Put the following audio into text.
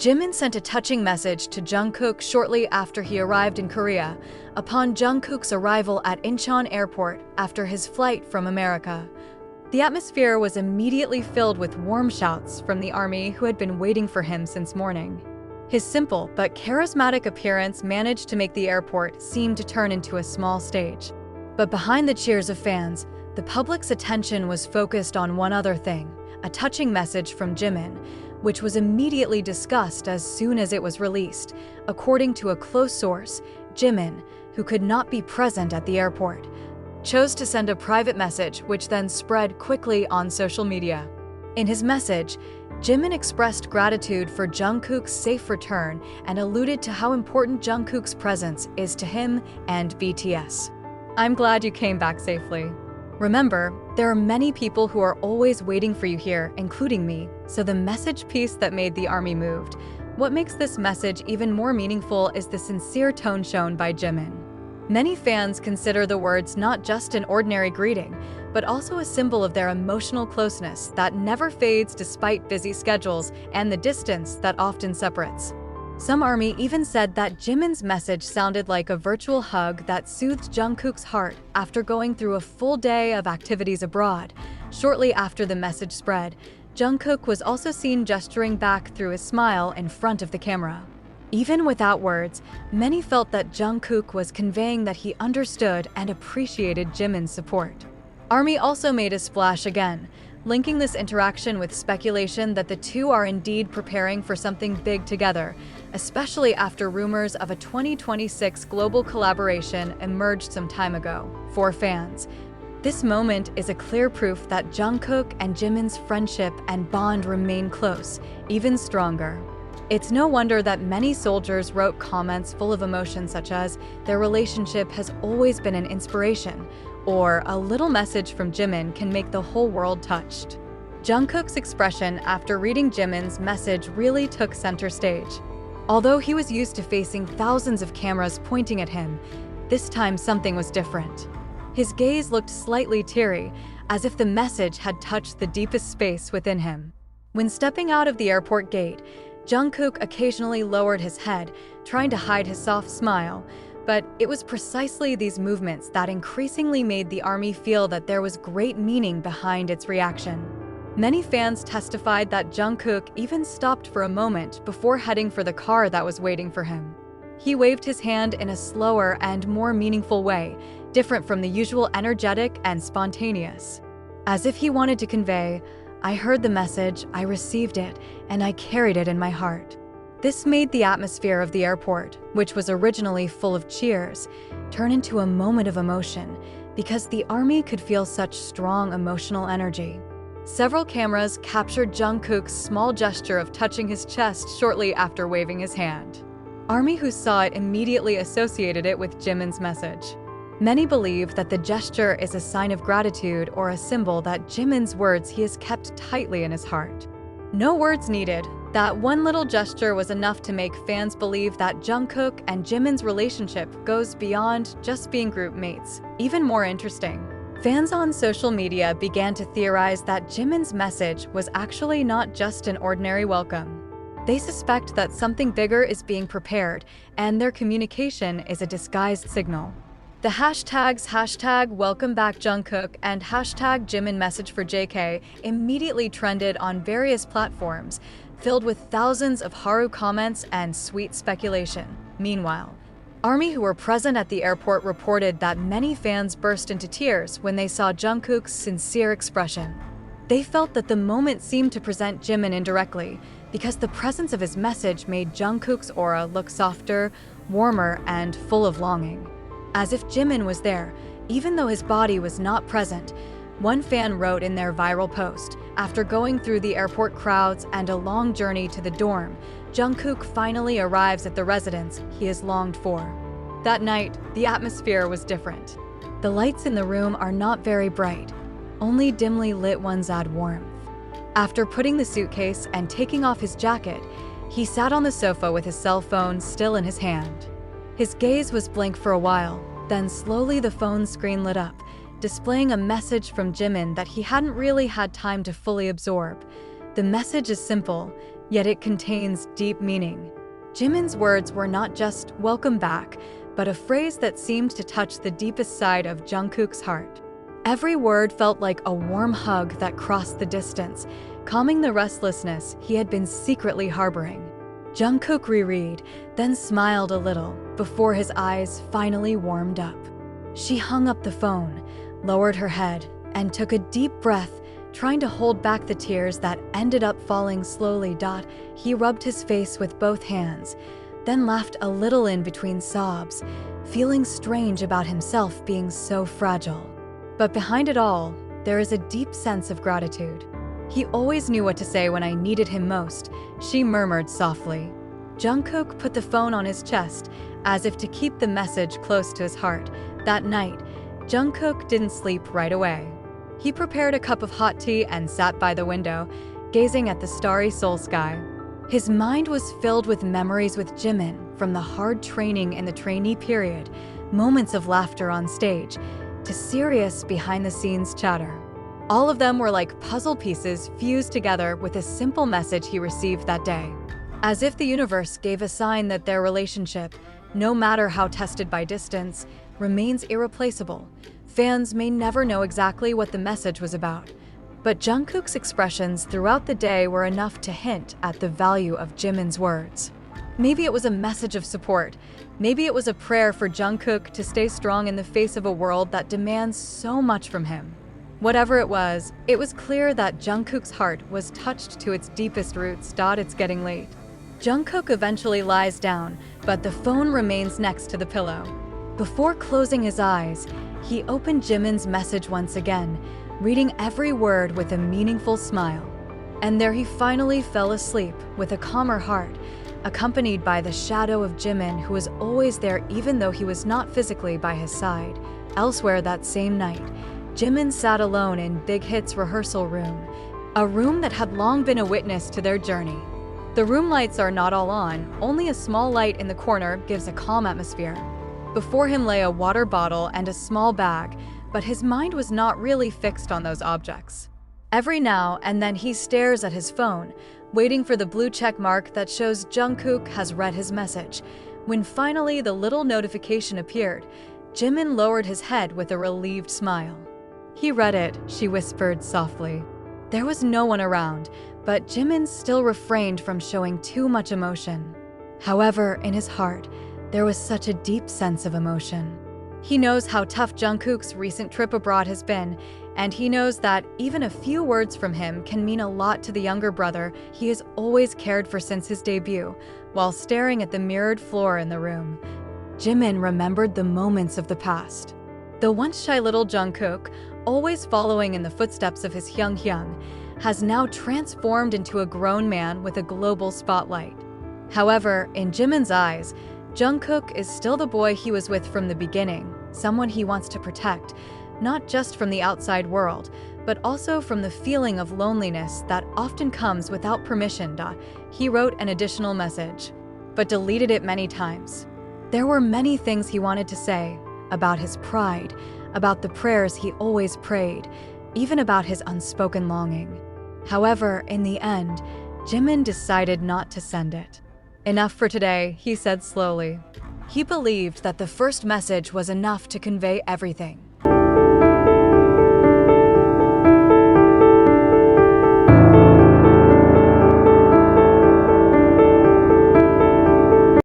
Jimin sent a touching message to Jungkook shortly after he arrived in Korea, upon Jungkook's arrival at Incheon Airport after his flight from America. The atmosphere was immediately filled with warm shouts from the army who had been waiting for him since morning. His simple but charismatic appearance managed to make the airport seem to turn into a small stage. But behind the cheers of fans, the public's attention was focused on one other thing, a touching message from Jimin, which was immediately discussed as soon as it was released. According to a close source, Jimin, who could not be present at the airport, chose to send a private message which then spread quickly on social media. In his message, Jimin expressed gratitude for Jungkook's safe return and alluded to how important Jungkook's presence is to him and BTS. "I'm glad you came back safely. Remember, there are many people who are always waiting for you here, including me, so the message piece that made the army moved. What makes this message even more meaningful is the sincere tone shown by Jimin. Many fans consider the words not just an ordinary greeting, but also a symbol of their emotional closeness that never fades despite busy schedules and the distance that often separates. Some army even said that Jimin's message sounded like a virtual hug that soothed Jungkook's heart after going through a full day of activities abroad. Shortly after the message spread, Jungkook was also seen gesturing back through a smile in front of the camera. Even without words, many felt that Jungkook was conveying that he understood and appreciated Jimin's support. ARMY also made a splash again, linking this interaction with speculation that the two are indeed preparing for something big together, especially after rumors of a 2026 global collaboration emerged some time ago. For fans, this moment is a clear proof that Jungkook and Jimin's friendship and bond remain close, even stronger. It's no wonder that many soldiers wrote comments full of emotion such as, "Their relationship has always been an inspiration," or "A little message from Jimin can make the whole world touched." Jungkook's expression after reading Jimin's message really took center stage. Although he was used to facing thousands of cameras pointing at him, this time something was different. His gaze looked slightly teary, as if the message had touched the deepest space within him. When stepping out of the airport gate, Jungkook occasionally lowered his head, trying to hide his soft smile, but it was precisely these movements that increasingly made the army feel that there was great meaning behind its reaction. Many fans testified that Jungkook even stopped for a moment before heading for the car that was waiting for him. He waved his hand in a slower and more meaningful way, different from the usual energetic and spontaneous. As if he wanted to convey, "I heard the message, I received it, and I carried it in my heart." This made the atmosphere of the airport, which was originally full of cheers, turn into a moment of emotion because the army could feel such strong emotional energy. Several cameras captured Jungkook's small gesture of touching his chest shortly after waving his hand. Army who saw it immediately associated it with Jimin's message. Many believe that the gesture is a sign of gratitude or a symbol that Jimin's words he has kept tightly in his heart. No words needed. That one little gesture was enough to make fans believe that Jungkook and Jimin's relationship goes beyond just being group mates. Even more interesting, fans on social media began to theorize that Jimin's message was actually not just an ordinary welcome. They suspect that something bigger is being prepared, and their communication is a disguised signal. The hashtags #welcome back Jungkook and #Jimin message for JK immediately trended on various platforms, filled with thousands of haru comments and sweet speculation. Meanwhile, ARMY who were present at the airport reported that many fans burst into tears when they saw Jungkook's sincere expression. They felt that the moment seemed to present Jimin indirectly, because the presence of his message made Jungkook's aura look softer, warmer, and full of longing. As if Jimin was there, even though his body was not present. One fan wrote in their viral post, "After going through the airport crowds and a long journey to the dorm, Jungkook finally arrives at the residence he has longed for." That night, the atmosphere was different. The lights in the room are not very bright, only dimly lit ones add warmth. After putting the suitcase and taking off his jacket, he sat on the sofa with his cell phone still in his hand. His gaze was blank for a while, then slowly the phone screen lit up, displaying a message from Jimin that he hadn't really had time to fully absorb. The message is simple: yet it contains deep meaning. Jimin's words were not just "welcome back," but a phrase that seemed to touch the deepest side of Jungkook's heart. Every word felt like a warm hug that crossed the distance, calming the restlessness he had been secretly harboring. Jungkook reread, then smiled a little before his eyes finally warmed up. She hung up the phone, lowered her head, and took a deep breath, trying to hold back the tears that ended up falling slowly. He rubbed his face with both hands, then laughed a little in between sobs, feeling strange about himself being so fragile. But behind it all, there is a deep sense of gratitude. "He always knew what to say when I needed him most," she murmured softly. Jungkook put the phone on his chest, as if to keep the message close to his heart. That night, Jungkook didn't sleep right away. He prepared a cup of hot tea and sat by the window, gazing at the starry Seoul sky. His mind was filled with memories with Jimin, from the hard training in the trainee period, moments of laughter on stage, to serious behind-the-scenes chatter. All of them were like puzzle pieces fused together with a simple message he received that day. As if the universe gave a sign that their relationship, no matter how tested by distance, remains irreplaceable. Fans may never know exactly what the message was about, but Jungkook's expressions throughout the day were enough to hint at the value of Jimin's words. Maybe it was a message of support. Maybe it was a prayer for Jungkook to stay strong in the face of a world that demands so much from him. Whatever it was clear that Jungkook's heart was touched to its deepest roots. It's getting late. Jungkook eventually lies down, but the phone remains next to the pillow. Before closing his eyes, he opened Jimin's message once again, reading every word with a meaningful smile. And there he finally fell asleep with a calmer heart, accompanied by the shadow of Jimin, who was always there even though he was not physically by his side. Elsewhere that same night, Jimin sat alone in Big Hit's rehearsal room, a room that had long been a witness to their journey. The room lights are not all on, only a small light in the corner gives a calm atmosphere. Before him lay a water bottle and a small bag, but his mind was not really fixed on those objects. Every now and then he stares at his phone, waiting for the blue check mark that shows Jungkook has read his message. When finally the little notification appeared, Jimin lowered his head with a relieved smile. "He read it," she whispered softly. There was no one around, but Jimin still refrained from showing too much emotion. However, in his heart, there was such a deep sense of emotion. He knows how tough Jungkook's recent trip abroad has been, and he knows that even a few words from him can mean a lot to the younger brother he has always cared for since his debut. While staring at the mirrored floor in the room, Jimin remembered the moments of the past. The once shy little Jungkook, always following in the footsteps of his Hyung, has now transformed into a grown man with a global spotlight. However, in Jimin's eyes, Jungkook is still the boy he was with from the beginning, someone he wants to protect, not just from the outside world, but also from the feeling of loneliness that often comes without permission. He wrote an additional message, but deleted it many times. There were many things he wanted to say, about his pride, about the prayers he always prayed, even about his unspoken longing. However, in the end, Jimin decided not to send it. "Enough for today," he said slowly. He believed that the first message was enough to convey everything.